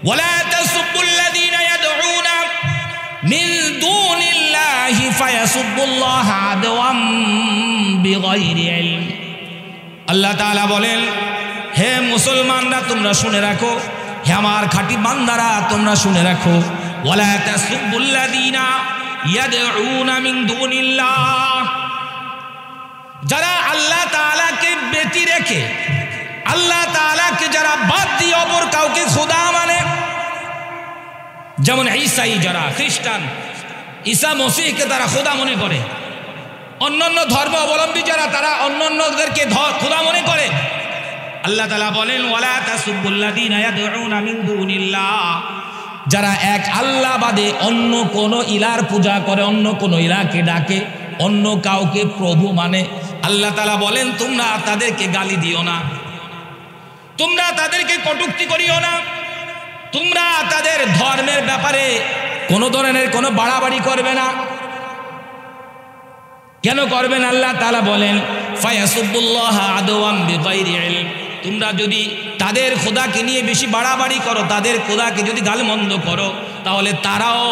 ওয়ালা তাসুবুল্লাযীনা ইয়াদউনা মিন দুনিল্লাহি ফায়াসুবুল্লাহা আদওয়াম বিগাইরি ইলম। আল্লাহ তাআলা বলেন, হে মুসলমানরা তোমরা শুনে রাখো, হে আমার খাঁটি বান্দারা তোমরা শুনে রাখো, ওয়ালা তাসুবুল্লাযীনা ইয়াদউনা মিন দুনিল্লাহ, যারা আল্লাহ তাআলাকে ব্যতি রেখে, আল্লাহ তাআলাকে যারা বাদ দিয়ে অপর কাউকে খোদা মানে, যেমন ঈসাই যারা খ্রিস্টান, ঈসা মসিহকে তারা খোদা মনে করে, অন্যান্য ধর্ম অবলম্বী যারা তারা অন্যান্যদেরকে খোদা মনে করে। আল্লাহ তাআলা বলেন, ওয়ালা তাসুবুল্লাযীনা ইয়াদউনা মিন দুনিল্লাহ, যারা এক আল্লাহ বাদে অন্য কোন ইলার পূজা করে, অন্য কোন ইলাকে ডাকে, অন্য কাউকে প্রভু মানে, আল্লাহ তাআলা বলেন তোমরা তাদেরকে গালি দিও না, তোমরা তাদেরকে কটূক্তি করিও না, তোমরা তাদের ধর্মের ব্যাপারে কোনো ধরনের কোনো বাড়াবাড়ি করবে না। কেন করবেন? আল্লাহ তাআলা বলেন, ফায়াসুবুল্লাহা আদওয়াম বিগাইরি ইলম, তোমরা যদি তাদের খোদাকে নিয়ে বেশি বাড়াবাড়ি করো, তাদের খোদাকে যদি গালমন্দ করো, তাহলে তারাও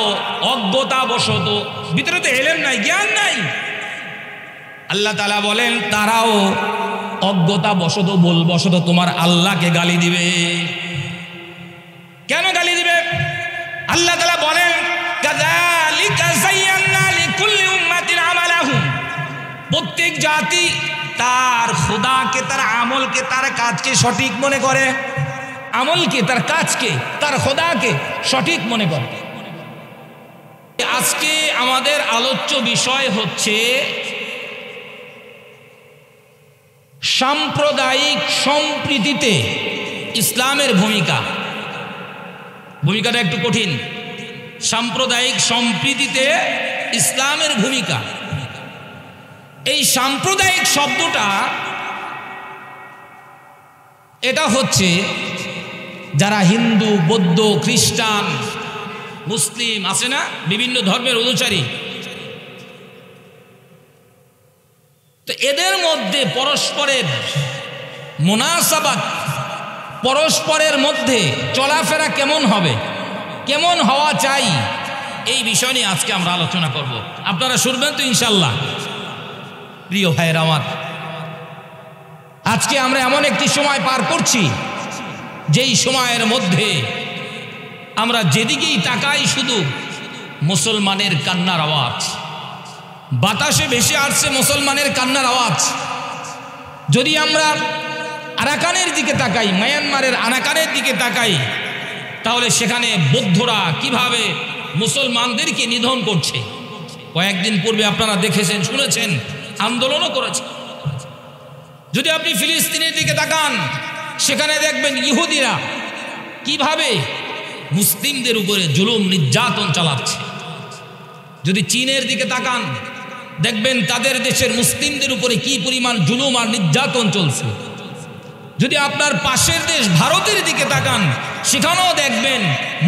অজ্ঞতাবশত, ভিতরে তো এলেম নাই, জ্ঞান নাই, আল্লাহ তাআলা বলেন তারাও অজ্ঞতাবশত বলবশত তোমার আল্লাহকে গালি দিবে। কেন গালি দিবে? আল্লাহ তাআলা বলেন, কাযালিকা যায়্যানা লিকুল্লি উম্মাতিন আমালাহুম, প্রত্যেক জাতি তার খোদাকে, তার আমলকে, তার কাজকে সঠিক মনে করে, আমলকে, তার কাজকে, তার খোদাকে সঠিক মনে করে। আজকে আমাদের আলোচ্য বিষয় হচ্ছে সাম্প্রদায়িক সম্প্রীতিতে ইসলামের ভূমিকা। ভূমিকাটা একটু কঠিন। সাম্প্রদায়িক সম্প্রীতিতে ইসলামের ভূমিকা। এই সাম্প্রদায়িক শব্দটা এটা হচ্ছে যারা হিন্দু, বৌদ্ধ, খ্রিস্টান, মুসলিম আছে না, বিভিন্ন ধর্মের অনুসারী, তো এদের মধ্যে পরস্পরের মুনাসাবাত, পরস্পরের মধ্যে চলাফেরা কেমন হবে, কেমন হওয়া চাই, এই বিষয় নিয়ে আজকে আমরা আলোচনা করব। আপনারা শুনবেন তো ইনশাল্লাহ? প্রিয় ভাইয়ের আমার, আজকে আমরা এমন একটি সময় পার করছি, যেই সময়ের মধ্যে আমরা যেদিকেই তাকাই শুধু মুসলমানের কান্নার আওয়াজ, বাতাসে ভেসে আসছে মুসলমানের কান্নার আওয়াজ। যদি আমরা আরাকানের দিকে তাকাই, মায়ানমারের আরাকানের দিকে তাকাই, তাহলে সেখানে বৌদ্ধরা কিভাবে মুসলমানদেরকে নিধন করছে। কয়েকদিন পূর্বে আপনারা দেখেছেন, শুনেছেন, আন্দোলনও করেছে। যদি আপনি ফিলিস্তিনের দিকে তাকান, সেখানে দেখবেন ইহুদিরা কিভাবে মুসলিমদের উপরে জুলুম নির্যাতন চালাচ্ছে। যদি চীনের দিকে তাকান, দেখবেন তাদের দেশের মুসলিমদের উপরে কি পরিমাণ জুলুম আর নির্যাতন চলছে। যদি আপনার পাশের দেশ ভারতের দিকে তাকান, সেখানেও দেখবেন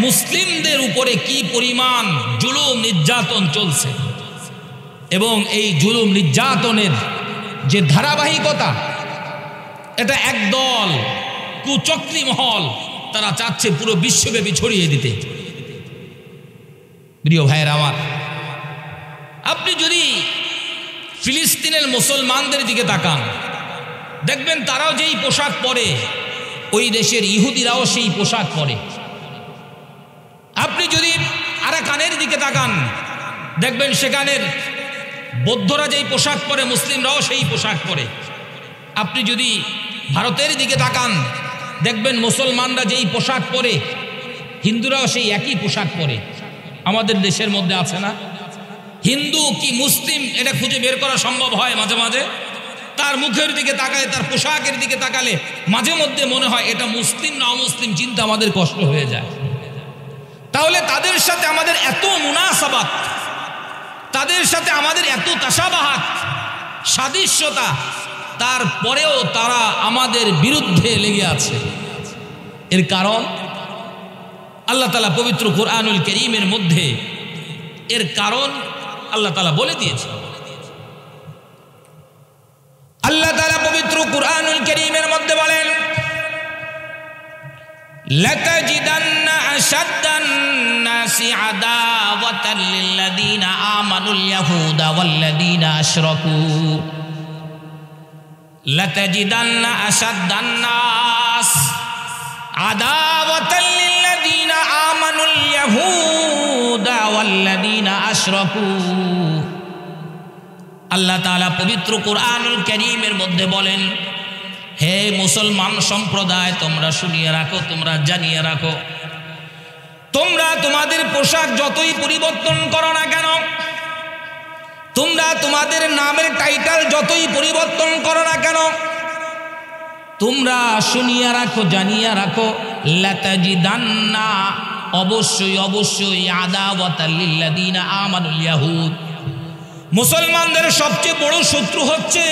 মুসলিমদের উপরে কি পরিমাণ জুলুম নির্যাতন চলছে। এবং এই জুলুম নির্যাতনের যে ধারাবাহিকতা, এটা একদল কুচক্রী মহল তারা চাচ্ছে পুরো বিশ্বব্যাপী ছড়িয়ে দিতে। প্রিয় ভাইয়ের আমার, আপনি যদি ফিলিস্তিনের মুসলমানদের দিকে তাকান, দেখবেন তারাও যেই পোশাক পরে, ওই দেশের ইহুদিরাও সেই পোশাক পরে। আপনি যদি আরাকানের দিকে তাকান, দেখবেন সেখানের বৌদ্ধরা যেই পোশাক পরে, মুসলিমরাও সেই পোশাক পরে। আপনি যদি ভারতের দিকে তাকান, দেখবেন মুসলমানরা যেই পোশাক পরে, হিন্দুরাও সেই একই পোশাক পরে। আমাদের দেশের মধ্যে আছে না, হিন্দু কি মুসলিম এটা খুঁজে বের করা সম্ভব হয় মাঝে মাঝে। তার মুখের দিকে তাকালে, তার পোশাকের দিকে তাকালে মাঝে মধ্যে মনে হয় এটা মুসলিম না অমুসলিম, চিন্তা আমাদের কষ্ট হয়ে যায়। তাহলে তাদের সাথে আমাদের এত মুনাসাবাত, তাদের সাথে আমাদের এত তাসাবাহাত, সাদৃশ্যতা, তারপরেও তারা আমাদের বিরুদ্ধে লেগে আছে। এর কারণ আল্লাহ তাআলা পবিত্র কুরআনুল কারীমের মধ্যে এর কারণ আল্লাহ তাআলা বলে দিয়েছে। আল্লাহ তাআলা পবিত্র কুরআনুল কারীমের মধ্যে বলেন, লাতাজিদান্না আদাওয়াতাল লিল্লাযীনা আমানুল ইয়াহুদা ওয়াল্লাযীনা আশরাকু লাতাজিদান্না আশাদ্দান নাস আদাওয়াতাল লিল্লাযীনা আমানুল ইয়াহুদা ওয়াল্লাযীনা আশরাকু। আল্লাহ তাআলা পবিত্র কুরআনুল কারীমের মধ্যে বলেন, হে মুসলমান সম্প্রদায়, তোমরা শুনিয়ে রাখো, তোমরা জানিয়ে রাখো, তোমরা তোমাদের পোশাক যতই পরিবর্তন করো না কেন, তোমরা তোমাদের নামের টাইটেল যতই পরিবর্তন করো না কেন, তোমরা শুনিয়ে রাখো, জানিয়ে রাখো, লাতাজিদান্না, অবশ্যই অবশ্যই, আদাওয়াতাল লিল্লাযীনা আমানুল ইয়াহুদ, মুসলমানদের সবচেয়ে বড় শত্রু হচ্ছে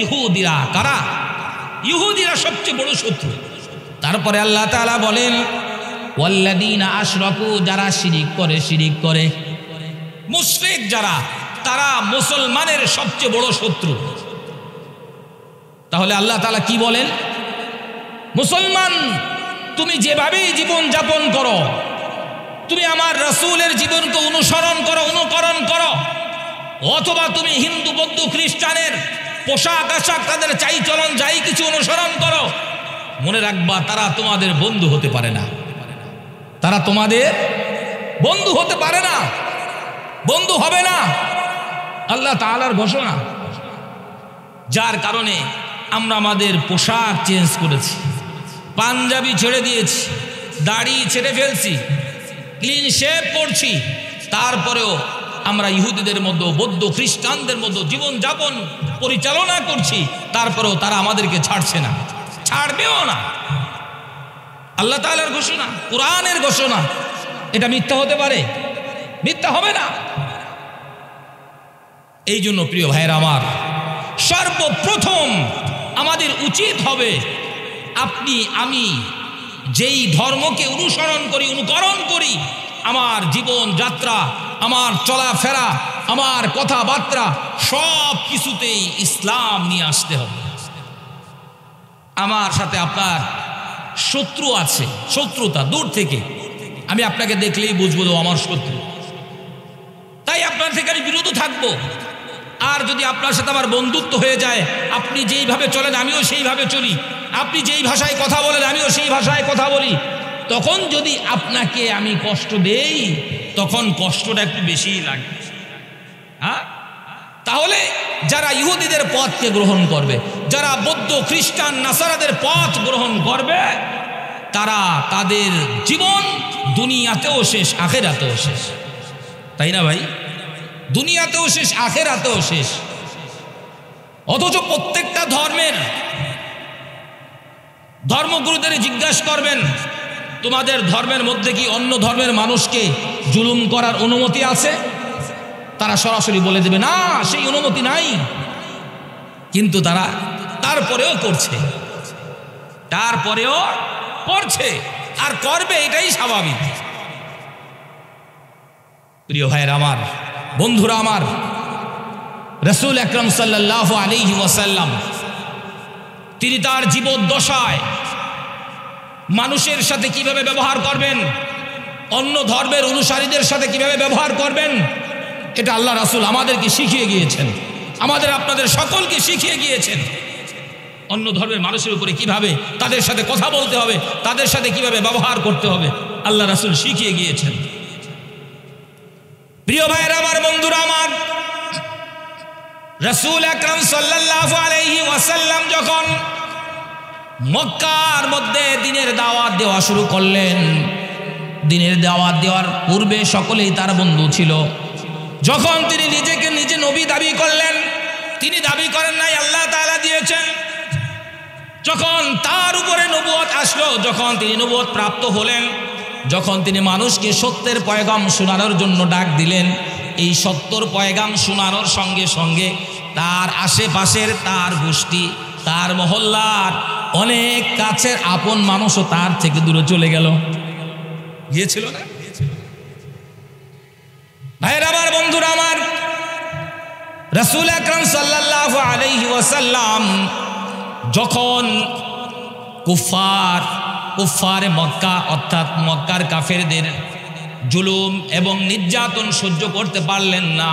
ইহুদিরা। কারা? ইহুদিরা সবচেয়ে বড় শত্রু। তারপরে আল্লাহ তাআলা বলেন, ওয়াল্লাযীনা আশরাকু, যারা শিরিক করে, শিরিক করে, মুশরিক যারা, তারা মুসলমানের সবচেয়ে বড় শত্রু। তাহলে আল্লাহ তাআলা কি বলেন? মুসলমান, তুমি যেভাবেই জীবন যাপন করো, তুমি আমার রাসূলের জীবনকে অনুসরণ করো, অনুকরণ করো, অথবা তুমি হিন্দু, বৌদ্ধ, খ্রিস্টানের পোশাক আশাক, তাদের চাইচলন যাই কিছু অনুসরণ করো, মনে রাখবা তারা তোমাদের বন্ধু হতে পারে না। তারা তোমাদের বন্ধু হতে পারে না, বন্ধু হবে না, আল্লাহ তাআলার ঘোষণা। যার কারণে আমরা আমাদের পোশাক চেঞ্জ করেছি, পাঞ্জাবি ছেড়ে দিয়েছি, দাড়ি ছেড়ে ফেলছি, ক্লিন শেভ করছি, তারপরেও আমরা ইহুদিদের মধ্যে, বৌদ্ধ খ্রিস্টানদের মধ্যে জীবন যাপন পরিচালনা করছি, তারপরেও তারা আমাদেরকে ছাড়ছে না, ছাড়বেও না। আল্লাহ তাআলার ঘোষণা, কোরআনের ঘোষণা, এটা মিথ্যা হতে পারে? মিথ্যা হবে না। এই জন্য প্রিয় ভাইয়েরা আমার, সর্বপ্রথম আমাদের উচিত হবে, আপনি আমি যেই ধর্মকে অনুসরণ করি, অনুকরণ করি, আমার জীবন যাত্রা, আমার চলাফেরা, আমার কথাবার্তা, সব কিছুতেই ইসলাম নিয়ে আসতে হবে। আমার সাথে আপনার শত্রু আছে, শত্রুতা দূর থেকে, আমি আপনাকে দেখলেই বুঝবো আমার শত্রু, তাই আপনার থেকে আমি বিরত থাকবো। আর যদি আপনার সাথে আমার বন্ধুত্ব হয়ে যায়, আপনি যেইভাবে চলেন আমিও সেইভাবে চলি, আপনি যেই ভাষায় কথা বলেন আমিও সেই ভাষায় কথা বলি, তখন যদি আপনাকে আমি কষ্ট দেই, তখন কষ্টটা একটু বেশিই লাগে। হ্যাঁ, তাহলে যারা ইহুদিদের পথকে গ্রহণ করবে, যারা বৌদ্ধ খ্রিস্টান নাসারাদের পথ গ্রহণ করবে, তারা তাদের জীবন দুনিয়াতেও শেষ, আখিরাতেও শেষ। তাই না ভাই? দুনিয়াতেও শেষ, আখিরাতেও শেষ। অথচ প্রত্যেকটা ধর্মের ধর্মগুরুদের জিজ্ঞাসা করবেন, তোমাদের ধর্মের মধ্যে কি অন্য ধর্মের মানুষকে জুলুম করার অনুমতি আছে? তারা সরাসরি বলে দেবে না, সেই অনুমতি নাই। কিন্তু তারা তারপরেও করছে, তারপরেও করছে আর করবে, এটাই স্বাভাবিক। প্রিয় ভাইয়ের আমার, বন্ধুরা আমার, রাসূল আকরাম সাল্লাল্লাহু আলাইহি ওয়াসাল্লাম তিনি তার জীবদ্দশায় মানুষের সাথে কিভাবে ব্যবহার করবেন, অন্য ধর্মের অনুসারীদের সাথে কিভাবে ব্যবহার করবেন, এটা আল্লাহ রাসূল আমাদেরকে শিখিয়ে গিয়েছেন, আমাদের আপনাদের সকলকে শিখিয়ে গিয়েছেন। অন্য ধর্মের মানুষের উপরে কিভাবে তাদের সাথে কথা বলতে হবে, তাদের সাথে কিভাবে ব্যবহার করতে হবে, আল্লাহ রাসূল শিখিয়ে গিয়েছেন। প্রিয় ভাইয়েরা আমার, বন্ধুরা আমার, রাসূল আকরাম সাল্লাল্লাহু আলাইহি ওয়াসাল্লাম যখন মক্কার মধ্যে দ্বীনের দাওয়াত দেওয়া শুরু করলেন, দ্বীনের দাওয়াত দেওয়ার পূর্বে সকলেই তার বন্ধু ছিল। যখন তিনি নিজেকে নিজে নবী দাবি করলেন, তিনি দাবি করেন নাই, আল্লাহ তাআলা দিয়েছেন। যখন তার উপরে নবুয়ত আসলো, যখন তিনি নবুয়ত প্রাপ্ত হলেন, যখন তিনি মানুষকে সত্যের পয়গাম শোনানোর জন্য ডাক দিলেন, এই সত্যর পয়গাম শোনানোর সঙ্গে সঙ্গে তার আশেপাশের, তার গোষ্ঠী, তার মহল্লার অনেক কাছের আপন মানুষও তার থেকে দূরে চলে গেল, গিয়েছিল না? ভাইরা আমার, বন্ধুরা আমার, রাসূল আকরাম সাল্লাল্লাহু আলাইহি ওয়াসাল্লাম যখন কুফারে মক্কা, অর্থাৎ মক্কার কাফেরদের জুলুম এবং নির্যাতন সহ্য করতে পারলেন না।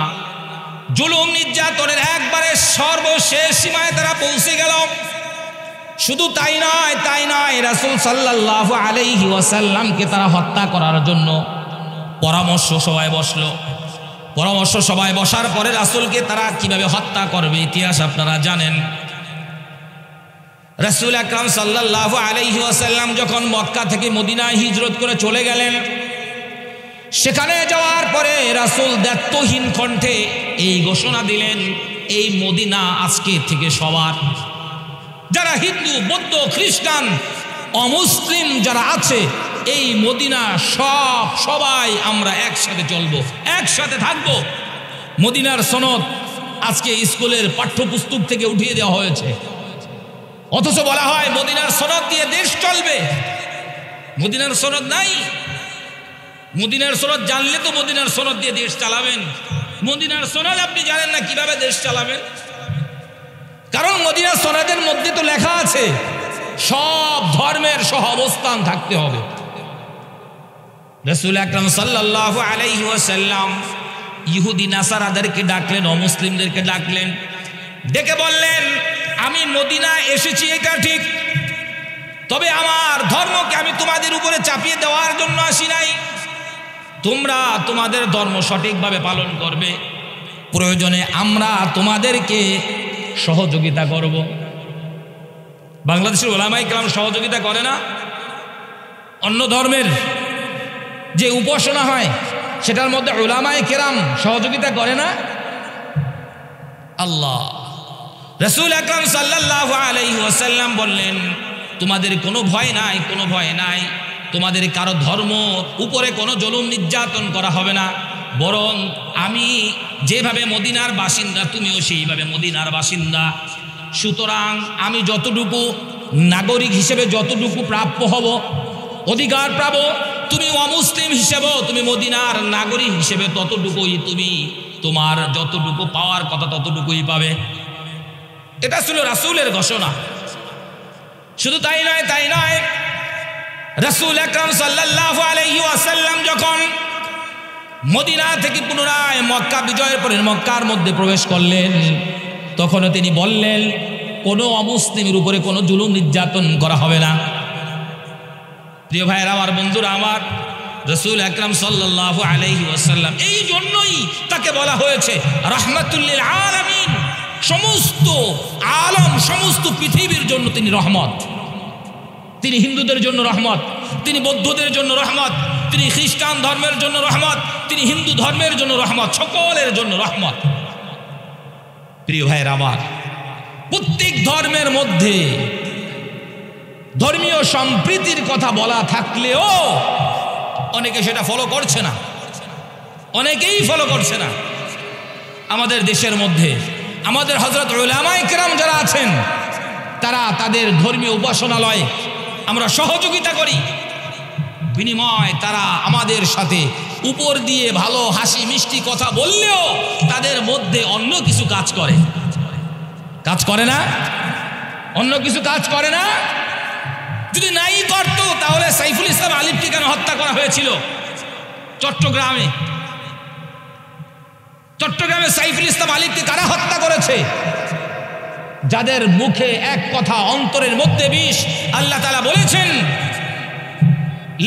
জুলুম নির্যাতনের একবারে সর্বশেষ সীমায় তারা পৌঁছে গেল। শুধু তাই নয়, রাসূল সাল্লাল্লাহু আলাইহি ওয়াসাল্লামকে তারা হত্যা করার জন্য পরামর্শ সভায় বসলো। পরামর্শ সভায় বসার পরে রাসূলকে তারা কিভাবে হত্যা করবে ইতিহাস আপনারা জানেন। রাসূল আকরাম সাল্লাল্লাহু আলাইহি ওয়াসাল্লাম যখন মক্কা থেকে মদিনায় হিজরত করে চলে গেলেন, সেখানে যাওয়ার পরে রাসূল দায়িত্বহীন কণ্ঠে এই ঘোষণা দিলেন, এই মদিনা আজকে থেকে সবার, যারা হিন্দু, বৌদ্ধ, খ্রিস্টান, অমুসলিম যারা আছে, এই মদিনা সবাই আমরা একসাথে চলবো, একসাথে থাকবো। মদিনার সনদ আজকে স্কুলের পাঠ্যপুস্তক থেকে উঠিয়ে দেওয়া হয়েছে, অথচ বলা হয় মদিনার সনদ দিয়ে দেশ চলবে। মদিনার সনদ নাই। মদিনার সনদ জানলে তো মদিনার সনদ দিয়ে দেশ চালাবেন। মদিনার সনদ আপনি জানেন না, কিভাবে দেশ চালাবেন? কারণ মদিনার সনদের মধ্যে তো লেখা আছে সব ধর্মের সহ অবস্থান থাকতে হবে। রাসূল আকরাম সাল্লাল্লাহু আলাইহি ওয়াসাল্লাম ইহুদি নাসারাদেরকে ডাকলেন, অমুসলিমদেরকে ডাকলেন, ডেকে বললেন, আমি মদিনায় এসেছি এটা ঠিক, তবে আমার ধর্মকে আমি তোমাদের উপরে চাপিয়ে দেওয়ার জন্য আসি নাই। তোমরা তোমাদের ধর্ম সঠিকভাবে পালন করবে, প্রয়োজনে আমরা তোমাদেরকে সহযোগিতা করব। বাংলাদেশের উলামায়ে কেরাম সহযোগিতা করে না? অন্য ধর্মের যে উপাসনা হয় সেটার মধ্যে উলামায়ে কেরাম সহযোগিতা করে না? আল্লাহ, রাসূল আকরাম সাল্লাল্লাহু আলাইহি ওয়াসাল্লাম বললেন, তোমাদের কোনো ভয় নাই, কোনো ভয় নাই, তোমাদের কারো ধর্ম উপরে কোনো জুলুম নির্যাতন করা হবে না, বরং আমি যেভাবে মদিনার বাসিন্দা তুমিও সেইভাবে মদিনার বাসিন্দা। সুতরাং আমি যতটুকু নাগরিক হিসেবে যতটুকু প্রাপ্য হব, অধিকার পাবো, তুমি অমুসলিম হিসেবেও তুমি মদিনার নাগরিক হিসেবে ততটুকুই তুমি তোমার যতটুকু পাওয়ার কথা ততটুকুই পাবে। এটা ছিল রাসূলের ঘোষণা। শুধু তাই নয়, রাসূল আকরাম সাল্লাল্লাহু আলাইহি ওয়াসাল্লাম যখন মদিনা থেকে পুনরায় মক্কা বিজয়ের পরে মক্কার মধ্যে প্রবেশ করলেন, তখনও তিনি বললেন কোনো অমুসলিমের উপরে কোনো জুলুম নির্যাতন করা হবে না। প্রিয় ভাইয়েরা আমার, বন্ধুরা আমার, রাসূল আকরাম সাল্লাল্লাহু আলাইহি ওয়াসাল্লাম এই জন্যই তাকে বলা হয়েছে রাহমাতুল লিল আলামিন। সমস্ত আলম, সমস্ত পৃথিবীর জন্য তিনি রহমত। তিনি হিন্দুদের জন্য রহমত, তিনি বৌদ্ধদের জন্য রহমত, তিনি খ্রিস্টান ধর্মের জন্য রহমত, তিনি হিন্দু ধর্মের জন্য রহমত, সকলের জন্য রহমত। প্রিয় ভাইয়ের আমার, প্রত্যেক ধর্মের মধ্যে ধর্মীয় সম্প্রীতির কথা বলা থাকলেও অনেকে সেটা ফলো করছে না, অনেকেই ফলো করছে না। আমাদের দেশের মধ্যে আমাদের হযরত উলামায়ে কেরাম যারা আছেন, তারা তাদের ধর্মীয় উপাসনালয়ে আমরা সহযোগিতা করি, বিনিময় তারা আমাদের সাথে উপর দিয়ে ভালো হাসি মিষ্টি কথা বললেও তাদের মধ্যে অন্য কিছু কাজ করে না? অন্য কিছু কাজ করে না? যদি নাই করতো তাহলে সাইফুল ইসলাম আলিফকে কেন হত্যা করা হয়েছিল চট্টগ্রামে? সাইফুল ইসলাম আলিফকে কারা হত্যা করেছে? যাদের মুখে এক কথা, অন্তরের মধ্যে বিষ। আল্লাহ তাআলা বলেছেন,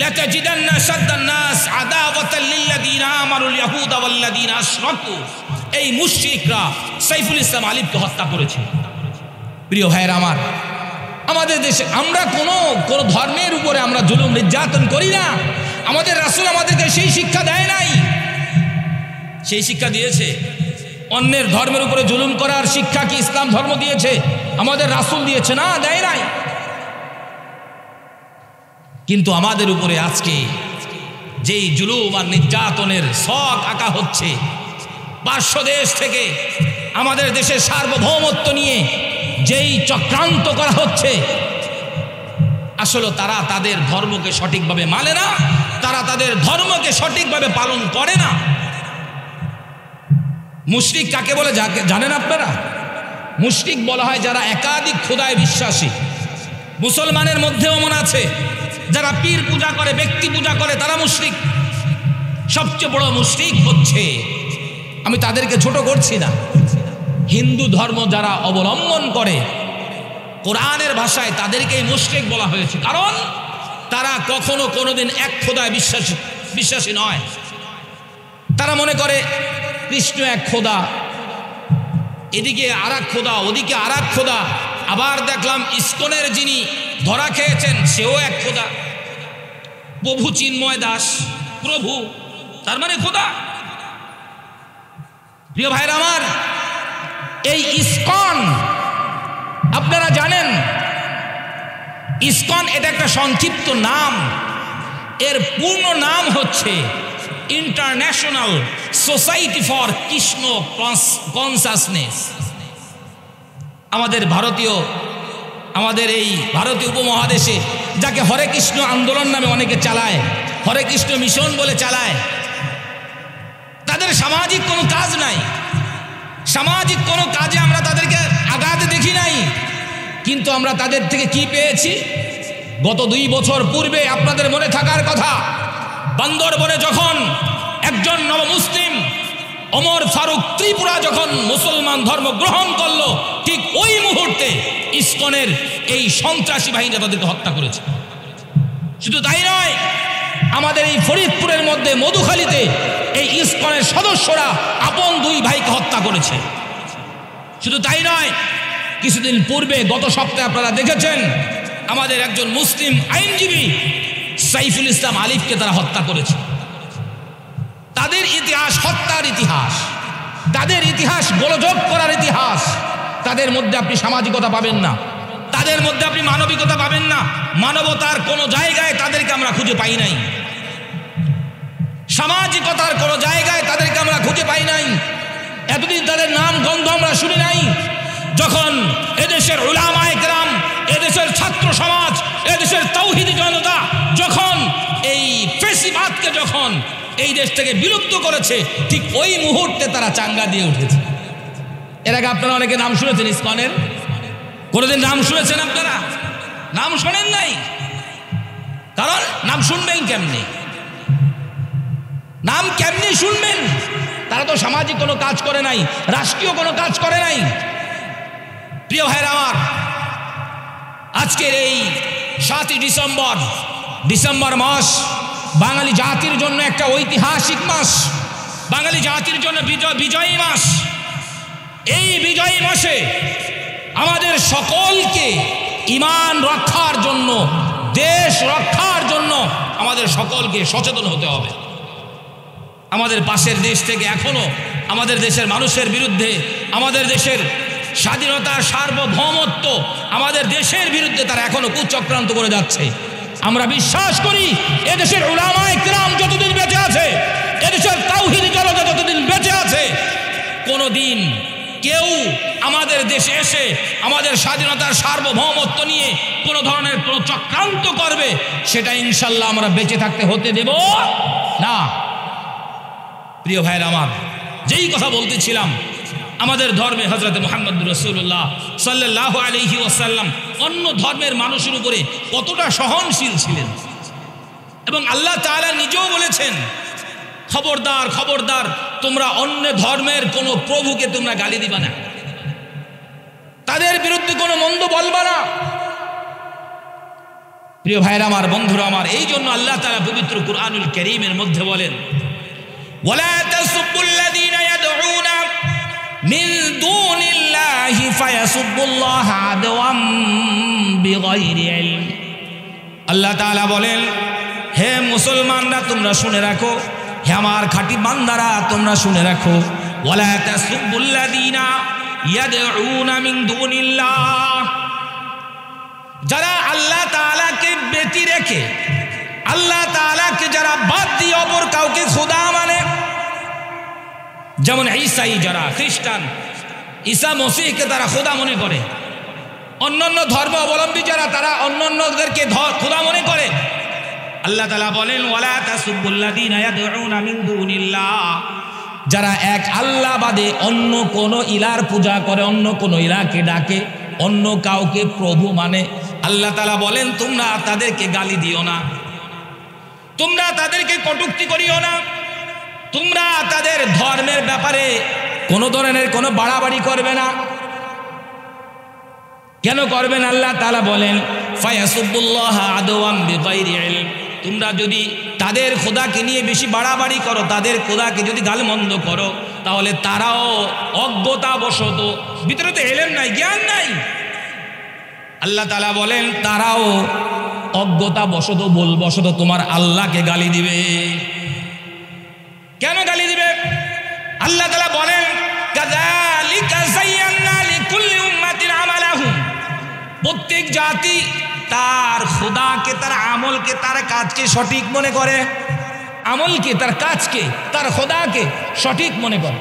লাতাজিদান্না শাদ্দান নাস আদাওয়াতাল লিল্লাযিনা আমানুল ইয়াহুদা ওয়াল্লাযিনা আশরাকু। এই মুশরিকরা সাইফুল ইসলাম আলিফকে হত্যা করেছে। প্রিয় ভাইয়েরা আমার, আমাদের দেশে আমরা কোনো ধর্মের উপরে আমরা জুলুম নির্যাতন করি না। আমাদের রাসূল আমাদেরকে সেই শিক্ষা দেয় নাই। সেই শিক্ষা দিয়েছে অন্যের ধর্মের উপরে জুলুম করার শিক্ষা কি ইসলাম ধর্ম দিয়েছে? আমাদের রাসূল দিয়েছে না? দেয় নাই। কিন্তু আমাদের উপরে আজকে যেই জুলুম আর নির্যাতনের ছক আঁকা হচ্ছে, পার্শ্ব দেশ থেকে আমাদের দেশের সার্বভৌমত্ব নিয়ে যেই চক্রান্ত করা হচ্ছে, আসলে তারা তাদের ধর্মকে সঠিকভাবে মানে না, তারা তাদের ধর্মকে সঠিকভাবে পালন করে না। মুশরিক কাকে বলে জানেন আপনারা? মুশরিক বলা হয় যারা একাধিক খোদায় বিশ্বাসী। মুসলমানের মধ্যেও এমন আছে যারা পীর পূজা করে, ব্যক্তি পূজা করে, তারা মুশরিক। সবচেয়ে বড় মুশরিক হচ্ছে, আমি তাদেরকে ছোট করছি না, হিন্দু ধর্ম যারা অবলম্বন করে কোরআনের ভাষায় তাদেরকেই মুশরিক বলা হয়েছে। কারণ তারা কখনো কোনোদিন এক খোদায় বিশ্বাসী নয়। তারা মনে করে কৃষ্ণ এক খোদা, এদিকে আর এক খোদা, ওদিকে আর এক খোদা। আবার দেখলাম ইসকনের যিনি ধরা খেয়েছেন সেও এক খোদা, প্রভু চিন্ময় দাস প্রভু, তার মানে খোদা। প্রিয় ভাইরা আমার, এই ইসকন আপনারা জানেন, ইসকন এটা একটা সংক্ষিপ্ত নাম। এর পূর্ণ নাম হচ্ছে international society for Krishna consciousness. আমাদের এই ভারতীয় উপমহাদেশে যাকে হরে কৃষ্ণ আন্দোলন নামে অনেকে চালায়, হরে কৃষ্ণ মিশন বলে চালায়, তাদের সামাজিক কোনো কাজ নাই, সামাজিক কোনো কাজে আমরা তাদেরকে আগাতে দেখি নাই। কিন্তু আমরা তাদের থেকে কি পেয়েছি? গত 2 বছর পূর্বে আপনাদের মনে থাকার কথা, বান্দরবনে যখন একজন নবমুসলিম ওমর ফারুক ত্রিপুরা যখন মুসলমান ধর্ম গ্রহণ করলো, ঠিক ওই মুহূর্তে ইসকনের এই সন্ত্রাসী বাহিনী তাদেরকে হত্যা করেছে। শুধু তাই নয়, আমাদের এই ফরিদপুরের মধ্যে মধুখালীতে এই ইসকনের সদস্যরা আপন 2 ভাইকে হত্যা করেছে। শুধু তাই নয়, কিছুদিন পূর্বে গত সপ্তাহে আপনারা দেখেছেন আমাদের একজন মুসলিম আইনজীবী সাইফুল ইসলাম আলিফকে তারা হত্যা করেছে। তাদের ইতিহাস হত্যার ইতিহাস, তাদের ইতিহাস গোলযোগ করার ইতিহাস। তাদের মধ্যে আপনি সামাজিকতা পাবেন না, তাদের মধ্যে আপনি মানবিকতা পাবেন না। মানবতার কোনো জায়গায় তাদেরকে আমরা খুঁজে পাই নাই, সামাজিকতার কোনো জায়গায় তাদেরকে আমরা খুঁজে পাই নাই। এতদিন তাদের নাম গন্ধ আমরা শুনি নাই। যখন এদেশের উলামায়ে কেরাম, এদেশের ছাত্র সমাজ, এদেশের তাওহীদি জনতা যখন এই ফেসিবাদকে যখন এই দেশ থেকে বিলুপ্ত করেছে, ঠিক ওই মুহূর্তে তারা চাঙ্গা দিয়ে উঠেছে। এর আগে আপনারা অনেকে নাম শুনেছেন ইসকনের? কোনোদিন নাম শুনেছেন আপনারা? নাম শোনেন নাই। কারণ নাম শুনবেন কেমনি? নাম কেমনি শুনবেন? তারা তো সামাজিক কোনো কাজ করে নাই, রাষ্ট্রীয় কোনো কাজ করে নাই। প্রিয় ভাইরা আমার, আজকের এই 7ই ডিসেম্বর মাস বাঙালি জাতির জন্য একটা ঐতিহাসিক মাস, বাঙালি জাতির জন্য বিজয়ী মাস। এই বিজয়ী মাসে আমাদের সকলকে ঈমান রক্ষার জন্য, দেশ রক্ষার জন্য আমাদের সকলকে সচেতন হতে হবে। আমাদের পাশের দেশ থেকে এখনো আমাদের দেশের মানুষের বিরুদ্ধে, আমাদের দেশের স্বাধীনতার সার্বভৌমত্ব, আমাদের দেশের বিরুদ্ধে তারা এখনো কুচক্রান্ত করে যাচ্ছে। আমরা বিশ্বাস করি এদেশের উলামায়ে কেরাম যতদিন বেঁচে আছে, এদেশের তাওহীদি জনতা যতদিন বেঁচে আছে, কোনোদিন কেউ আমাদের দেশে এসে আমাদের স্বাধীনতার সার্বভৌমত্ব নিয়ে কোনো ধরনের কোনো চক্রান্ত করবে, সেটা ইনশাল্লাহ আমরা বেঁচে থাকতে হতে দেব না। প্রিয় ভাইরা আমার, যেই কথা বলতেছিলাম, আমাদের ধর্মে হযরত মুহাম্মদ রাসূলুল্লাহ সাল্লাল্লাহু আলাইহি ওয়াসাল্লাম অন্য ধর্মের মানুষের উপরে কতটা সহনশীল ছিলেন। এবং আল্লাহ তাআলা নিজেও বলেছেন, খবরদার খবরদার, তোমরা অন্য ধর্মের কোনো প্রভুকে তোমরা গালি দিবা না, তাদের বিরুদ্ধে কোনো মন্দ বলবা না। প্রিয় ভাইরা আমার, বন্ধুরা আমার, এই জন্য আল্লাহ তাআলা পবিত্র কুরআনুল কারীমের মধ্যে বলেন, ওয়ালা তাসুবুল্লাযীনা ইয়াদউনা মিন দুনিল্লাহি ফায়াসুবুল্লাহ আদওয়াম বিগাইরি ইলম। আল্লাহ তাআলা বলেন, হে মুসলমানরা তোমরা শুনে রাখো, হে আমার খাঁটি বান্দারা তোমরা শুনে রাখো, ওয়ালা তাসুবুল্লাযীনা ইয়াদউনা মিন দুনিল্লাহ, যারা আল্লাহ তাআলাকে ব্যতি রেখে, আল্লাহ তাআলাকে যারা বাদ দিয়ে অপর কাউকে খোদা মানে, যেমন ঈসাই, যারা খ্রিস্টান, ঈসা মসিহকে তারা খোদা মনে করে, অন্যান্য ধর্ম অবলম্বী যারা, তারা অন্যান্যদেরকে খোদা মনে করে। আল্লাহ তাআলা বলেন, ওয়ালা তাসুবুল্লাযীনা ইয়াদউনা মিন দুনিল্লাহ, যারা এক আল্লাহ বাদে অন্য কোন ইলার পূজা করে, অন্য কোন ইলাকে ডাকে, অন্য কাউকে প্রভু মানে, আল্লাহ তাআলা বলেন তোমরা তাদেরকে গালি দিও না, তোমরা তাদেরকে কটূক্তি করিও না, তোমরা তাদের ধর্মের ব্যাপারে কোনো ধরনের কোনো বাড়াবাড়ি করবে না। কেন করবেন? আল্লাহ তাআলা বলেন ফায়াসুবুল্লাহ আদওয়াম বিগাইরি ইলম। তোমরা যদি তাদের খোদাকে নিয়ে বেশি বাড়াবাড়ি করো, তাদের খোদাকে যদি গালমন্দ করো, তাহলে তারাও অজ্ঞতাবশত, ভিতরে তো এলেম নাই, জ্ঞান নাই, আল্লাহ তাআলা বলেন তারাও অজ্ঞতাবশত বলবশত তোমার আল্লাহকে গালি দিবে। কেন গালি দিবে? আল্লাহ তাআলা বলেন কাযালিকা যায়্যানা লিকুল্লি উম্মাতিন আমালাহুম। প্রত্যেক জাতি তার খোদাকে, তার আমলকে, তার কাজকে সঠিক মনে করে। আমলকে, তার কাজকে, তার খোদাকে সঠিক মনে করে।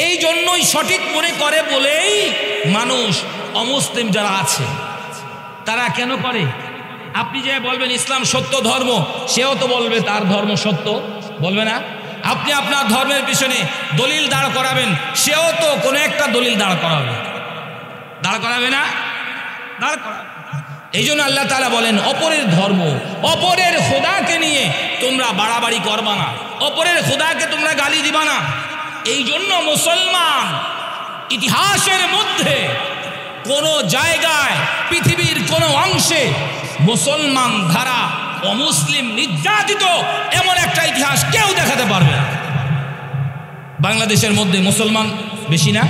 এই জন্যই সঠিক মনে করে বলেই মানুষ অমুসলিম যারা আছে তারা কেন করে? আপনি যে বলবেন ইসলাম সত্য ধর্ম, সেও তো বলবে তার ধর্ম সত্য, বলবে না? আপনি আপনার ধর্মের পিছনে দলিল দাঁড় করাবেন, সেও তো কোনো একটা দলিল দাঁড় করাবে, দাঁড় করাবে না? দাঁড় করাবে। এই জন্য আল্লাহ তাআলা বলেন অপরের ধর্ম, অপরের খোদাকে নিয়ে তোমরা বাড়াবাড়ি করবা না, অপরের খোদাকে তোমরা গালি দিবা না। এই জন্য মুসলমান ইতিহাসের মধ্যে কোনো জায়গায়, পৃথিবীর কোনো অংশে মুসলমান ধারা অমুসলিম নির্যাতিত এমন একটা ইতিহাস কেউ দেখাতে পারবে না। বাংলাদেশের মধ্যে মুসলমান বেশি না?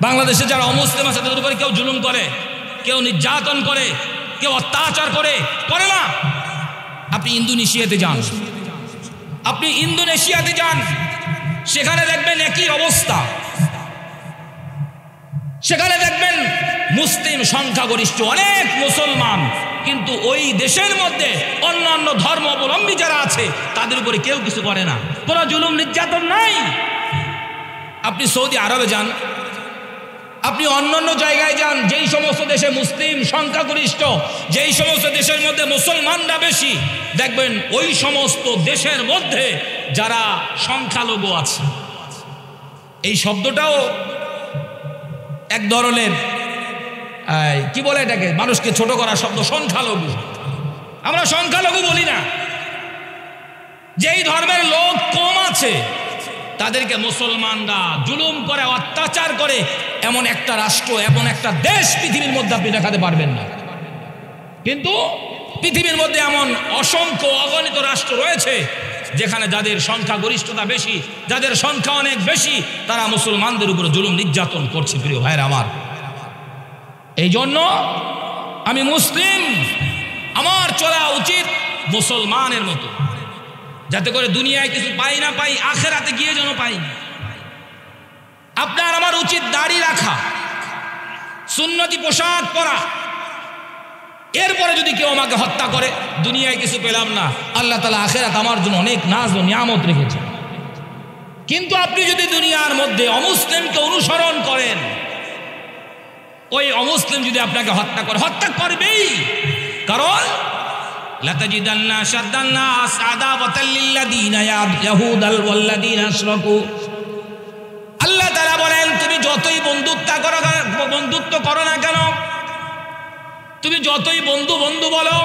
বাংলাদেশে যারা অমুসলিম আছে তাদের উপরে কেউ জুলুম করে, কেউ নির্যাতন করে, কেউ অত্যাচার করে? করে না? আপনি ইন্দোনেশিয়াতে যান, আপনি ইন্দোনেশিয়াতে যান, সেখানে দেখবেন একই অবস্থা। সেখানে দেখবেন মুসলিম সংখ্যাগরিষ্ঠ অনেক মুসলমান, কিন্তু ওই দেশের মধ্যে অন্যান্য ধর্ম অবলম্বী যারা আছে তাদের উপরে কেউ কিছু করে না, কোনো জুলুম নির্যাতন নাই। আপনি সৌদি আরবে যান, আপনি অন্যান্য জায়গায় যান, যেই সমস্ত দেশে মুসলিম সংখ্যাগরিষ্ঠ, যেই সমস্ত দেশের মধ্যে মুসলমানরা বেশি, দেখবেন ওই সমস্ত দেশের মধ্যে যারা সংখ্যালঘু আছে, এই শব্দটাও এক ধরনের কি বলে এটাকে, মানুষকে ছোট করা শব্দ, সংখ্যালঘু। আমরা সংখ্যালঘু বলি না। যেই ধর্মের লোক কম আছে তাদেরকে মুসলমানরা জুলুম করে, অত্যাচার করে, এমন একটা রাষ্ট্র, এমন একটা দেশ পৃথিবীর মধ্যে আপনি দেখাতে পারবেন না। কিন্তু পৃথিবীর মধ্যে এমন অসংখ্য অগণিত রাষ্ট্র রয়েছে যেখানে যাদের সংখ্যা গরিষ্ঠতা বেশি, যাদের সংখ্যা অনেক বেশি, তারা মুসলমানদের উপরে জুলুম নির্যাতন করছে। প্রিয় ভাইরা আমার, এই জন্য আমি মুসলিম, আমার চলা উচিত মুসলমানের মতো, যাতে করে দুনিয়ায় কিছু পাই না পাই, আখেরাতে গিয়ে যেন পাই। আপনার আমার উচিত দাড়ি রাখা, সুন্নতি পোশাক পরা। এরপরে যদি কেউ আমাকে হত্যা করে, দুনিয়ায় কিছু পেলাম না, আল্লাহ তাআলা আখেরাত আমার জন্য অনেক নাজ ও নিয়ামত রেখেছে। কিন্তু আপনি যদি দুনিয়ার মধ্যে অমুসলিমকে অনুসরণ করেন, ওই অমুসলিম যদি আপনাকে হত্যা করে, হত্যা করবেই। কারণ লাতাজিদান্না শাদ্দান নাস আদাওয়াতাল লিল্লাযিনা ইয়াহুদাল ওয়াল্লাযিনা আশরাকু। আল্লাহ তাআলা বলেন তুমি যতই বন্ধুত্ব করো না কেন, তুমি যতই বন্ধু বন্ধু বলো,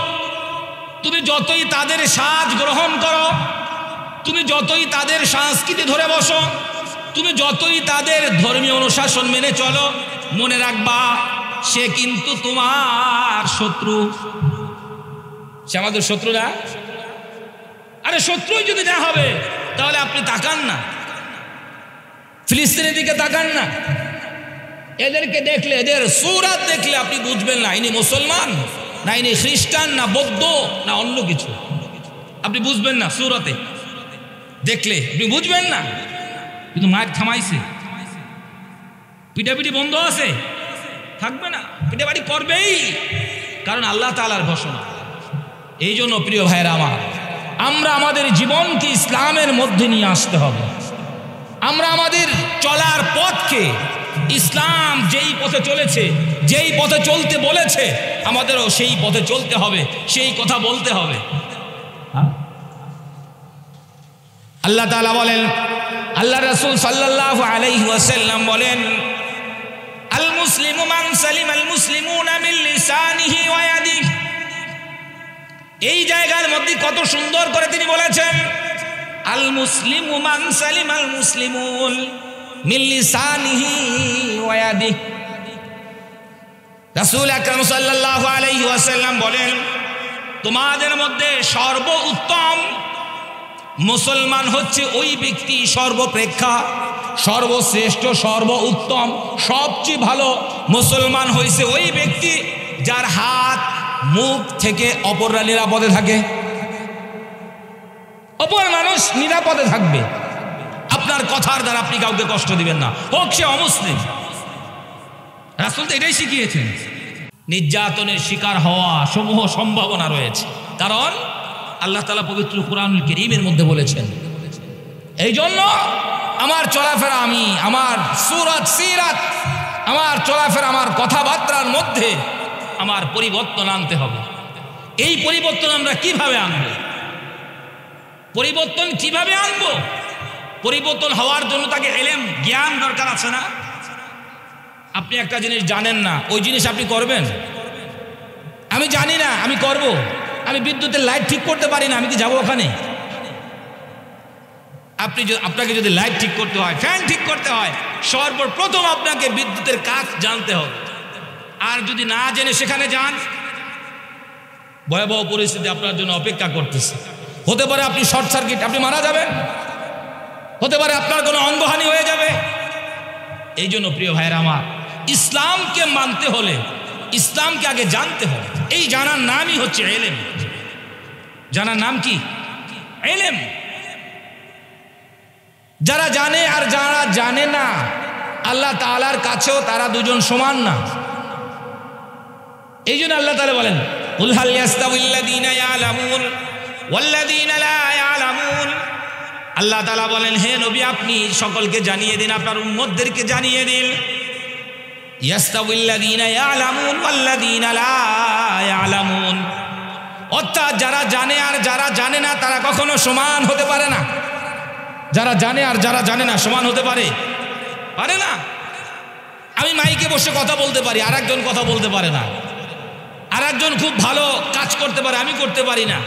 তুমি যতই তাদের সাজ গ্রহণ করো, তুমি যতই তাদের সংস্কৃতি ধরে বসো, তুমি যতই তাদের ধর্মীয় অনুশাসন মেনে চলো, মনে রাখবা সে কিন্তু তোমার শত্রু। সে আমাদের শত্রু না? আরে শত্রুই যদি না হবে তাহলে আপনি তাকান না, ফিলিস্তিনের দিকে তাকান না। এদেরকে দেখলে, এদের সূরত দেখলে আপনি বুঝবেন না ইনি মুসলমান, না ইনি খ্রিস্টান, না বৌদ্ধ, না অন্য কিছু। আপনি বুঝবেন না, সূরতে দেখলে আপনি বুঝবেন না। কিন্তু মায়ের থামাইছে, পিটাপিটি বন্ধ আছে, থাকবে না, পিটাপিটি করবেই, কারণ আল্লাহ তাআলার ঘোষণা। এই জন্য প্রিয় ভাইরা আমার, আমরা আমাদের জীবনকে ইসলামের মধ্যে নিয়ে আসতে হবে। আমরা আমাদের চলার পথকে ইসলাম যেই পথে চলেছে, যেই পথে চলতে বলেছে, আমাদেরও সেই পথে চলতে হবে, সেই কথা বলতে হবে। আল্লাহ তাআলা বলেন, আল্লাহ রাসূল সাল্লাল্লাহু আলাইহি ওয়াসাল্লাম বলেন, আল মুসলিমু মান সালিমাল মুসলিমুনা মিন লিসানিহি ওয়া ইয়াদিহি। এই জায়গার মধ্যে কত সুন্দর করে তিনি বলেছেন, আল মুসলিমু মান সালিমাল মুসলিমুন মিন লিসানিহি ওয়া ইয়াদিহি। রাসূল আকরাম সাল্লাল্লাহু আলাইহি ওয়াসাল্লাম বলেন, তোমাদের মধ্যে সর্বোত্তম মুসলমান হচ্ছে ওই ব্যক্তি, সর্বপ্রেক্ষা সর্বশ্রেষ্ঠ সর্বোত্তম সবচেয়ে ভালো মুসলমান হয়েছে ওই ব্যক্তি যার হাত মুখ থেকে অপররা নিরাপদে থাকে। অপর মানুষ নিরাপদে থাকবে, আপনার কথার দ্বারা আপনি কাউকে কষ্ট দিবেন না, হোক সে অমুসলিম। রাসূল তো এটাই শিখিয়েছেন। নির্যাতনের শিকার হওয়া সমূহ সম্ভাবনা রয়েছে, কারণ আল্লাহ তাআলা পবিত্র কুরআনুল কারীমের মধ্যে বলেছেন। এই জন্য আমার চলাফেরা, আমি আমার সুরাত সিরাত, আমার চলাফেরা, আমার কথাবার্তার মধ্যে আমার পরিবর্তন আনতে হবে। এই পরিবর্তন আমরা কিভাবে আনব? পরিবর্তন কিভাবে আনব? পরিবর্তন হওয়ার জন্য তাকে ইলম, জ্ঞান দরকার আছে না? আপনি একটা জিনিস জানেন না, ওই জিনিস আপনি করবেন? আমি জানি না, আমি করব। আমি বিদ্যুতের লাইট ঠিক করতে পারি না, আমি কি যাব ওখানে? আপনাকে যদি লাইট ঠিক করতে হয়, ফ্যান ঠিক করতে হয়, সর্বপ্রথম আপনাকে বিদ্যুতের কাজ জানতে হবে। আর যদি না জেনে সেখানে যান, ভয়াবহ পরিস্থিতি আপনার জন্য অপেক্ষা করতেছে। হতে পারে আপনি শর্ট সার্কিট, আপনি মারা যাবেন। হতে পারে আপনার কোনো অঙ্গহানি হয়ে যাবে। এই জন্য প্রিয় ভাইয়েরা আমার, ইসলামকে মানতে হলে ইসলামকে আগে জানতে হবে। এই জানার নামই হচ্ছে ইলম। জানার নাম কি? ইলম। যারা জানে আর যারা জানে না, আল্লাহ তাআলার কাছেও তারা দুজন সমান না। এই জন্য আল্লাহ তাআলা বলেন, কুল হাল ইয়াস্তাউিল্লাযীনা ইয়ালামুন ওয়াল্লাযীনা লা ইয়ালামুন। আল্লাহ তাআলা বলেন, হে নবী, আপনি সকলকে জানিয়ে দিন, আপনার উম্মতদেরকে জানিয়ে দিন, ইয়াস্তাউিল্লাযীনা ইয়ালামুন ওয়াল্লাযীনা লা ইয়ালামুন। অর্থাৎ যারা জানে আর যারা জানে না তারা কখনো সমান হতে পারে না। যারা জানে আর যারা জানে না সমান হতে পারে না। আমি মাইকে বসে কথা বলতে পারি, আর একজন কথা বলতে পারে না। আর একজন খুব ভালো কাজ করতে পারে, আমি করতে পারি না।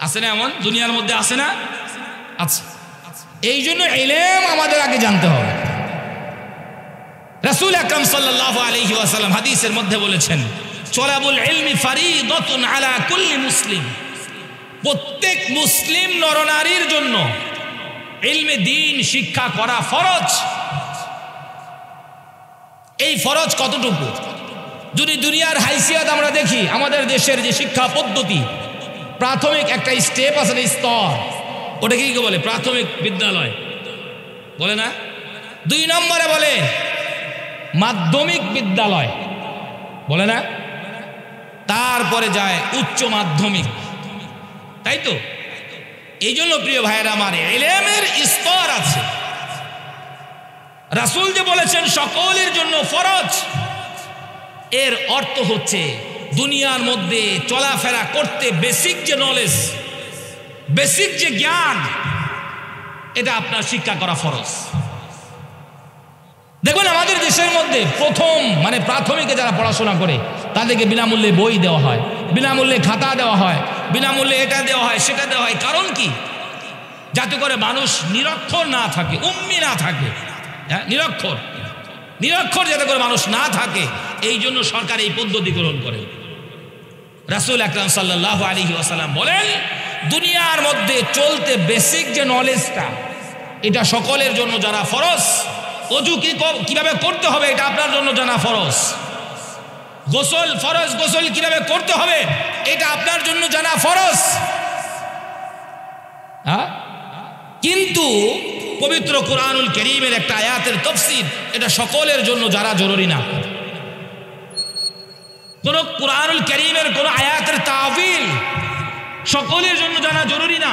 আছে না এমন? দুনিয়ার মধ্যে আছে না? আচ্ছা, এই জন্য ইলম আমাদের আগে জানতে হবে। রাসূল আকরাম সাল্লাল্লাহু আলাইহি ওয়াসাল্লাম হাদিসের মধ্যে বলেছেন, তলাবুল ইলমি ফারিদাতুন আলা কুল্লি মুসলিম। প্রত্যেক মুসলিম নরনারীর জন্য ইলমে দ্বীন শিক্ষা করা ফরজ। এই ফরজ কতটুকু? যদি দুনিয়ার হাইসিয়াত আমরা দেখি, আমাদের দেশের যে শিক্ষা পদ্ধতি, প্রাথমিক একটা স্টেপ আছে, স্তর, ওটাকে কি বলে? প্রাথমিক বিদ্যালয় বলে না? 2 নম্বরে বলে মাধ্যমিক বিদ্যালয়, বলে না? তারপরে যায় উচ্চ মাধ্যমিক, তাই তো? এই জন্য প্রিয় ভাইয়েরা আমার, ইলমের স্তর আছে। রাসূল যে বলেছেন সকলের জন্য ফরজ, এর অর্থ হচ্ছে দুনিয়ার মধ্যে চলাফেরা করতে বেসিক যে নলেজ, বেসিক যে জ্ঞান, এটা আপনার শিক্ষা করা ফরজ। দেখুন, আমাদের দেশের মধ্যে প্রথম প্রাথমিকে যারা পড়াশোনা করে তাদেরকে বিনামূল্যে বই দেওয়া হয়, বিনামূল্যে খাতা দেওয়া হয়, বিনামূল্যে এটা দেওয়া হয়, সেটা দেওয়া হয়। কারণ কি? যাতে করে মানুষ নিরক্ষর না থাকে, উম্মি না থাকে। হ্যাঁ, নিরক্ষর যাতে করে মানুষ না থাকে, এই জন্য সরকার এই পদ্ধতি গ্রহণ করে। রাসূল আকরাম সাল্লাল্লাহু আলাইহি ওয়াসাল্লাম বলেন, দুনিয়ার মধ্যে চলতে বেসিক যে নলেজটা, এটা সকলের জন্য জানা ফরজ। ওযু কিভাবে করতে হবে, এটা আপনার জন্য জানা ফরজ। গোসল ফরজ, গোসল কিভাবে করতে হবে, এটা আপনার জন্য জানা ফরজ। হ্যাঁ, কিন্তু পবিত্র কুরআনুল কারীমের একটা আয়াতের তাফসীর, এটা সকলের জন্য জানা জরুরি না। কোন কুরআনুল কারীমের কোন আয়াতের তাওয়িল সকলের জন্য জানা জরুরি না,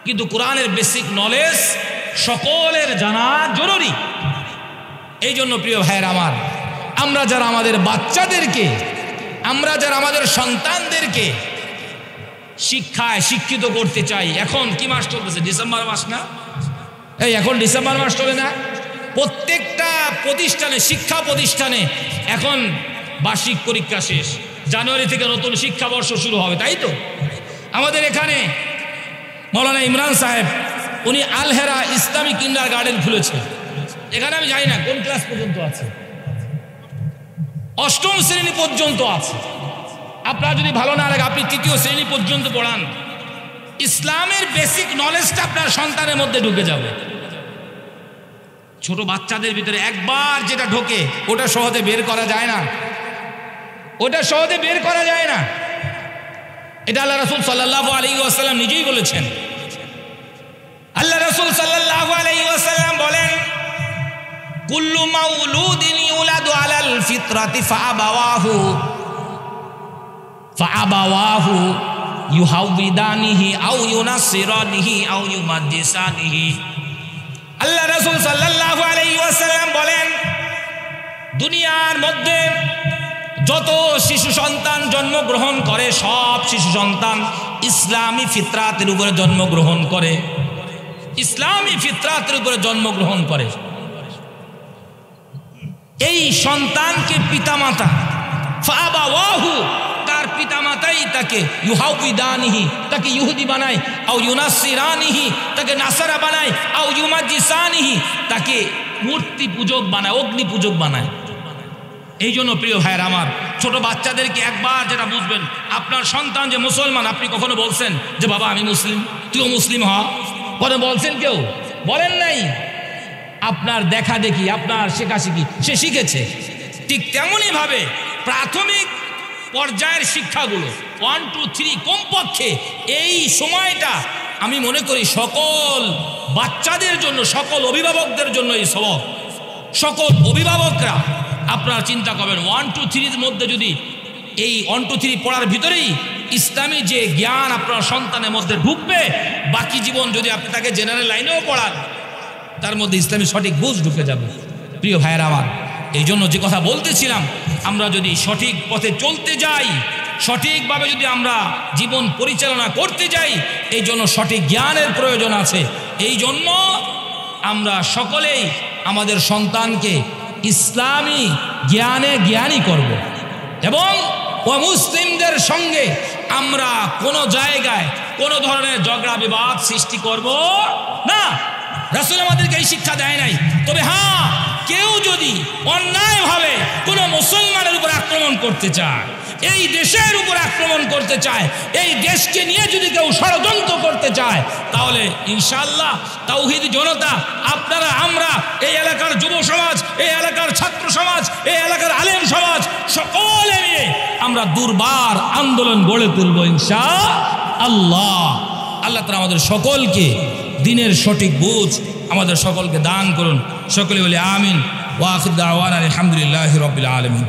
কিন্তু কোরআনের বেসিক নলেজ সকলের জানা জরুরি। এই জন্য প্রিয় ভাইয়ের আমার, আমরা যারা আমাদের বাচ্চাদেরকে, আমরা যারা আমাদের সন্তানদেরকে শিক্ষায় শিক্ষিত করতে চাই, এখন কি মাস চলতেছে? ডিসেম্বর মাস না? এই এখন ডিসেম্বর মাস চলে না? প্রত্যেকটা প্রতিষ্ঠানে, শিক্ষা প্রতিষ্ঠানে এখন বার্ষিক পরীক্ষা শেষ, জানুয়ারি থেকে নতুন শিক্ষাবর্ষ শুরু হবে, তাই তো? আমাদের এখানে মৌলানা ইমরান সাহেব উনি আলহেরা ইসলামিক কিন্ডার গার্ডেন খুলেছে। এখানে আমি জানি না কোন ক্লাস পর্যন্ত আছে, 8ম শ্রেণী পর্যন্ত আছে। আপনার যদি ভালো না লাগে আপনি 3য় শ্রেণী পর্যন্ত পড়ান, ইসলামের বেসিক নলেজটা আপনার সন্তানের মধ্যে ঢুকে যাবে। ছোট বাচ্চাদের ভিতরে একবার যেটা ঢোকে ওটা সহজে বের করা যায় না, ওটা সহজে বের করা যায় না। এটা আল্লাহ রাসূল সাল্লাল্লাহু আলাইহি ওয়াসাল্লাম নিজেই বলেছেন। আল্লাহ রাসূল সাল্লাল্লাহু আলাইহি ওয়াসাল্লাম বলেন, কুল্লু মাউলুদিন ইউলাদু আলাল ফিতরাতি ফাআবাওয়াহু ইউহাউবিদানিহি আও ইউনাসসিরানিহি আও ইউমাজ্জিসানিহি। আল্লাহ রাসূল সাল্লাল্লাহু আলাইহি ওয়াসাল্লাম বলেন, দুনিয়ার মধ্যে যত শিশু সন্তান জন্মগ্রহণ করে সব শিশু সন্তান ইসলামী ফিতরাতের উপরে জন্মগ্রহণ করে, ইসলামী ফিতরাতের উপরে জন্মগ্রহণ করে। এই সন্তানকে পিতামাতা ফাআবাওয়াহু, তার পিতামাতাই তাকে ইউহাউবিদানিহি, তাকে ইহুদি বানায়, আও ইউনাসসিরানিহি, তাকে নাসারা বানায়, আও ইউমাজ্জিসানিহি, তাকে মূর্তি পূজক বানায়, অগ্নি পূজক বানায়। এই জন্য প্রিয় ভাইয়ের আমার, ছোট বাচ্চাদেরকে একবার যেটা বুঝবেন, আপনার সন্তান যে মুসলমান, আপনি কখনো বলছেন যে বাবা আমি মুসলিম, তুইও মুসলিম হ? কখনো বলছেন? কেউ বলেন নাই। আপনার দেখা দেখি, আপনার শেখাশেখি সে শিখেছে। ঠিক তেমনই ভাবে প্রাথমিক পর্যায়ের শিক্ষাগুলো 1, 2, 3 কমপক্ষে এই সময়টা আমি মনে করি সকল বাচ্চাদের জন্য, সকল অভিভাবকদের জন্য এই সবক। সকল অভিভাবকরা আপনারা চিন্তা করবেন 1, 2, 3 মধ্যে যদি এই 1, 2, 3 পড়ার ভিতরেই ইসলামী যে জ্ঞান আপনার সন্তানের মধ্যে ঢুকবে, বাকি জীবন যদি আপনি তাকে জেনারেল লাইনেও পড়ান তার মধ্যে ইসলামী সঠিক বুঝ ঢুকে যাবে। প্রিয় ভাইয়েরা আমার, এই জন্য যে কথা বলতেছিলাম, আমরা যদি সঠিক পথে চলতে যাই, সঠিকভাবে যদি আমরা জীবন পরিচালনা করতে যাই, এই জন্য সঠিক জ্ঞানের প্রয়োজন আছে। এই জন্য আমরা সকলেই আমাদের সন্তানকে ইসলামী জ্ঞানে জ্ঞানী করব এবং অমুসলিমদের সঙ্গে আমরা কোনো জায়গায় কোনো ধরনের ঝগড়া বিবাদ সৃষ্টি করব না। রাসূল আমাদেরকে এই শিক্ষা দেয় নাই। তবে হ্যাঁ, কেউ যদি অন্যায়ভাবে কোনো মুসলমানের উপর আক্রমণ করতে চায়, এই দেশের উপর আক্রমণ করতে চায়, এই দেশকে নিয়ে যদি কেউ ষড়যন্ত্র করতে চায়, তাহলে ইনশাআল্লাহ তাওহীদ জনতা, আপনারা, আমরা, এই এলাকার যুব সমাজ, এই এলাকার ছাত্র সমাজ, এই এলাকার আলেম সমাজ, সকলে মিলে আমরা দুর্বার আন্দোলন গড়ে তুলব ইনশাআল্লাহ। আল্লাহ তাআলা আমাদের সকলকে দিনের সঠিক বুঝ আমাদের সকলকে দান করুন। সকলে বলে আমিন। ওয়া আখির দাওয়ানা আলহামদুলিল্লাহি রাব্বিল আলামিন।